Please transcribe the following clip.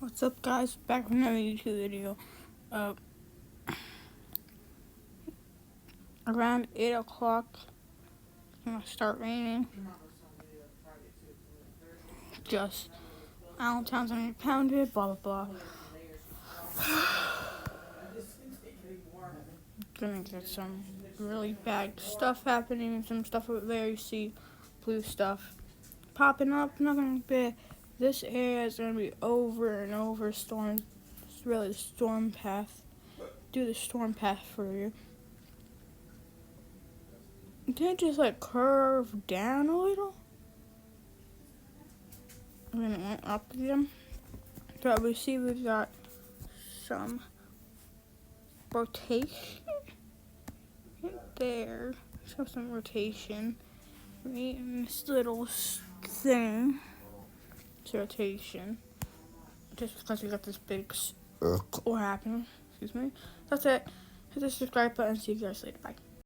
What's up, guys? Back from another YouTube video. Around 8 o'clock, it's gonna start raining. Just Allentown's gonna be pounded, blah blah blah. Gonna get some really bad stuff happening, some stuff over there. You see blue stuff popping up. Not gonna be. This area is gonna be over and over storm. It's really the storm path. Do the storm path for you. Can it just like curve down a little? And then it went up again. So we see we've got some rotation right there. So some rotation right in this little thing. It's rotation. Just because we got this big what happened? Excuse me. That's it. Hit the subscribe button. See you guys later. Bye.